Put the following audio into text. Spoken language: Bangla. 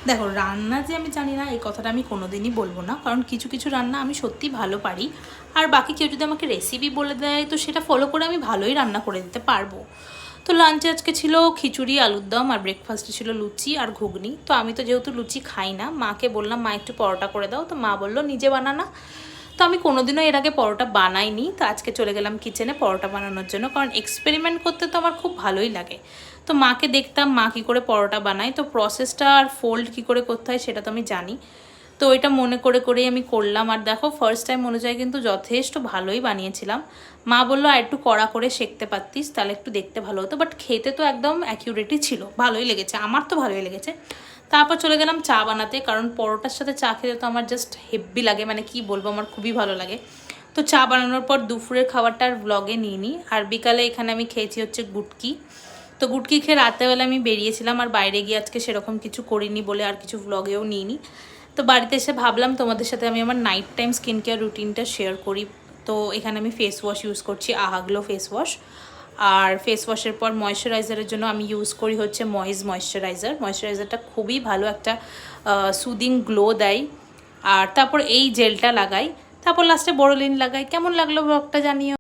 দেখো, রান্না যে আমি জানি না এই কথাটা আমি কোনোদিনই বলবো না, কারণ কিছু কিছু রান্না আমি সত্যি ভালো পারি। আর বাকি কেউ যদি আমাকে রেসিপি বলে দেয় তো সেটা ফলো করে আমি ভালোই রান্না করে দিতে পারবো। তো লাঞ্চে আজকে ছিল খিচুড়ি, আলুর দম, আর ব্রেকফাস্টে ছিল লুচি আর ঘুগনি। তো আমি তো যেহেতু লুচি খাই না, মাকে বললাম মা একটু পরোটা করে দাও, তো মা বললো নিজে বানানা। তো আমি কোনোদিনও এর আগে পরোটা বানাইনি, তো আজকে চলে গেলাম কিচেনে পরোটা বানানোর জন্য, কারণ এক্সপেরিমেন্ট করতে তো আমার খুব ভালোই লাগে। তো মাকে দেখতাম মা কী করে পরোটা বানায়, তো প্রসেসটা আর ফোল্ড কী করে করতে হয় সেটা তো আমি জানি। তো এটা মনে করে করেই আমি করলাম, আর দেখো ফার্স্ট টাইম অনুযায়ী কিন্তু যথেষ্ট ভালোই বানিয়েছিলাম। মা বললো আর একটু কড়া করে সেঁকতে পারতিস, তাহলে একটু দেখতে ভালো হতো, বাট খেতে তো একদম অ্যাকিউরেটই ছিল, ভালোই লেগেছে, আমার তো ভালোই লেগেছে। তারপর চলে গেলাম চা বানাতে, কারণ পরোটার সাথে চা খেতে তো আমার জাস্ট হেব্বি লাগে, মানে কি বলবো, আমার খুবই ভালো লাগে। তো চা বানানোর পর দুপুরের খাবারটা আর ব্লগে নিয়ে নিই, আর বিকালে এখানে আমি খেয়েছি হচ্ছে গুটকি। তো গুটকি খেয়ে রাতেরবেলা আমি বেরিয়েছিলাম, আর বাইরে গিয়ে আজকে সেরকম কিছু করিনি বলে আর কিছু ব্লগেও নিইনি। তো বাড়িতে এসে ভাবলাম তোমাদের সাথে আমি আমার নাইট টাইম স্কিন কেয়ার রুটিনটা শেয়ার করি। তো এখানে আমি ফেস ওয়াশ ইউজ করছি, আহাগ্লো ফেস ওয়াশ। আর ফেস ওয়াশের পর ময়েশ্চারাইজারের জন্য আমি ইউজ করি হচ্ছে ময়েশ্চারাইজারটা খুবই ভালো, একটা সুদিং গ্লো দেয়। আর তারপর এই জেলটা লাগাই, তারপর লাস্টে বোরোলিন লাগাই। কেমন লাগলো ব্লগটা জানিও।